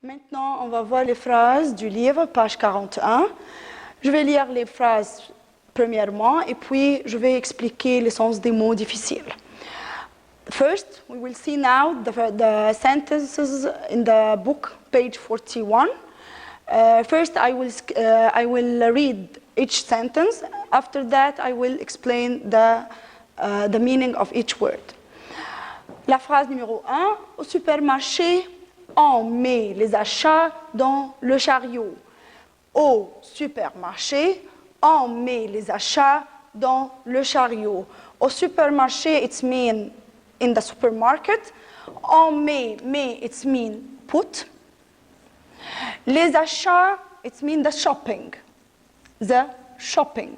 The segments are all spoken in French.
Maintenant, on va voir les phrases du livre, page 41. Je vais lire les phrases premièrement et puis je vais expliquer le sens des mots difficiles. First, we will see now the sentences in the book, page 41. First, I will read each sentence. After that, I will explain the meaning of each word. La phrase numéro 1, au supermarché, on met les achats dans le chariot. Au supermarché, on met les achats dans le chariot. Au supermarché, it means in the supermarket. On met, it means put. Les achats, it means the shopping. The shopping.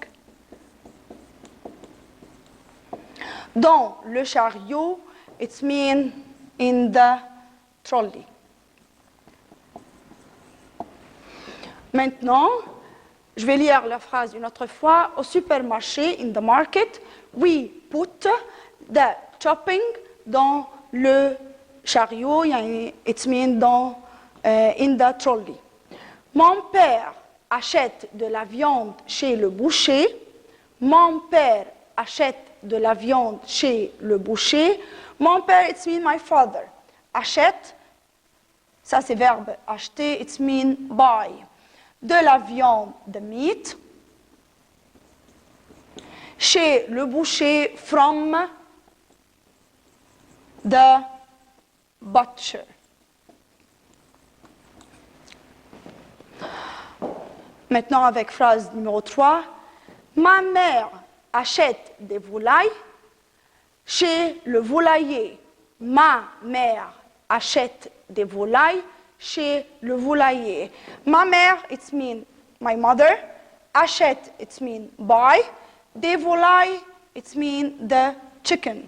Dans le chariot, it means in the trolley. Maintenant, je vais lire la phrase une autre fois. Au supermarché, in the market, we put the shopping dans le chariot, it means dans, in the trolley. Mon père achète de la viande chez le boucher. Mon père achète de la viande chez le boucher. Mon père, it means my father. Achète, ça c'est verbe acheter, it means buy. De la viande, the meat. Chez le boucher, from the butcher. Maintenant avec phrase numéro 3. Ma mère achète des volailles chez le volailler. Ma mère achète des volailles chez le volailler. Ma mère, it means my mother. Achète, it means buy. Des volailles, it means the chicken.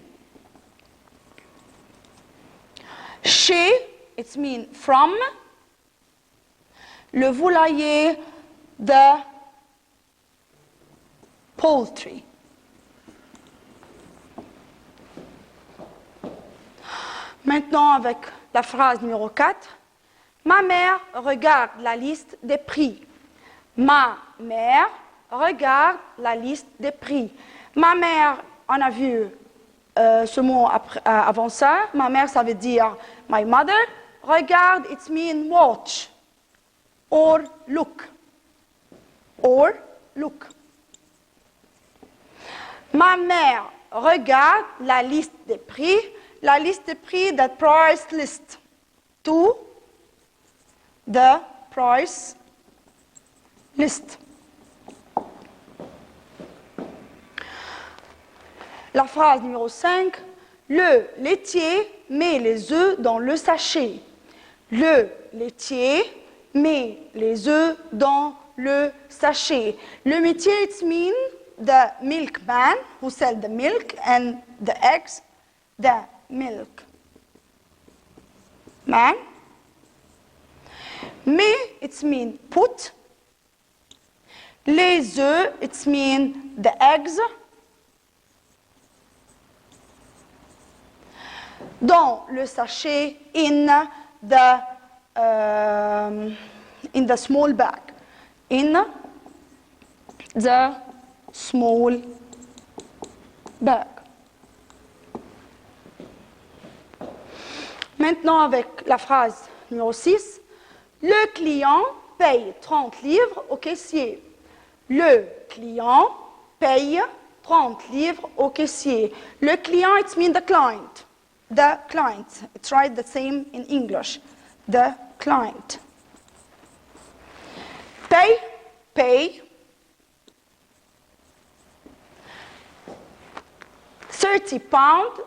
Chez, it means from. Le volailler, the poultry. Maintenant, avec la phrase numéro 4. Ma mère regarde la liste des prix. Ma mère regarde la liste des prix. Ma mère, on a vu ce mot avant ça. Ma mère, ça veut dire my mother. Regarde, it means watch. Or look. Or look. Ma mère regarde la liste des prix. La liste des prix, the price list. To the price list. La phrase numéro 5. Le laitier met les œufs dans le sachet. Le laitier met les œufs dans le sachet. Le métier, it means the milkman who sells the milk and the eggs, the milk man. Mais, it means put. Les œufs, it means the eggs. Dans le sachet, in the small bag. In the small bag. Maintenant, avec la phrase numéro 6. Le client paye 30 livres au caissier. Le client paye 30 livres au caissier. Le client, it means the client. The client. It's right the same in English. The client. Pay, pay. 30 pounds,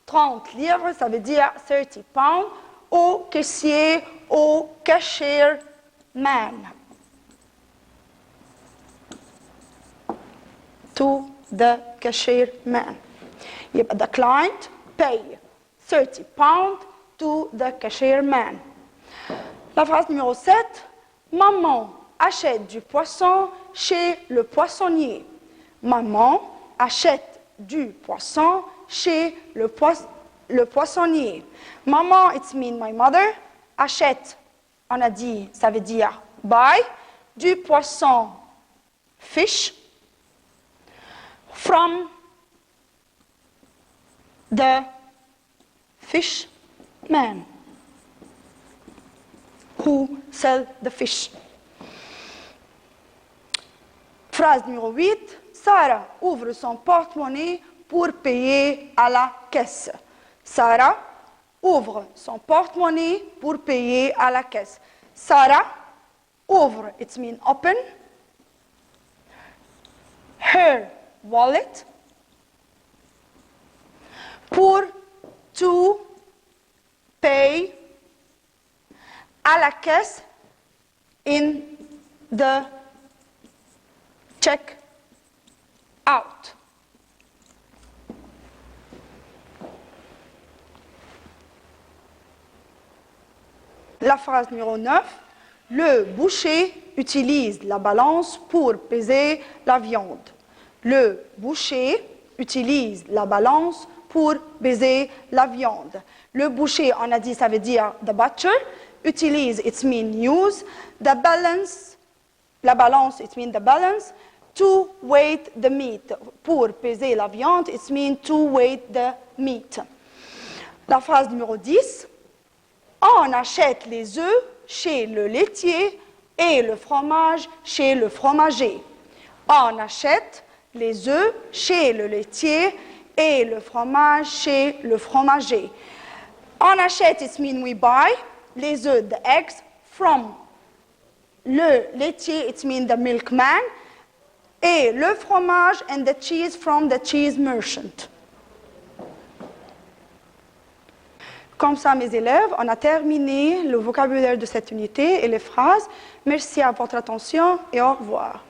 30 livres, ça veut dire 30 pounds au caissier, au cashier man. To the cashier man. يبقى the client pay 30 pounds to the cashier man. La phrase numéro 7. Maman achète du poisson chez le poissonnier. Maman achète du poisson chez le poissonnier. Maman, it means my mother. Achète, on a dit, ça veut dire buy, du poisson, fish, from the fishman who sell the fish. Phrase numéro 8. Sarah ouvre son porte-monnaie pour payer à la caisse. Sarah ouvre son porte-monnaie pour payer à la caisse. Sarah ouvre, it means open. Her wallet pour to pay à la caisse in the check out. La phrase numéro 9. Le boucher utilise la balance pour peser la viande. Le boucher utilise la balance pour peser la viande. Le boucher, on a dit, ça veut dire the butcher. Utilise, it means use. The balance, la balance, it means the balance. To weight the meat. Pour peser la viande, it means to weight the meat. La phrase numéro 10. On achète les œufs chez le laitier et le fromage chez le fromager. On achète les œufs chez le laitier et le fromage chez le fromager. On achète, it means we buy, les œufs, the eggs, from le laitier, it means the milkman, et le fromage and the cheese from the cheese merchant. Comme ça, mes élèves, on a terminé le vocabulaire de cette unité et les phrases. Merci à votre attention et au revoir.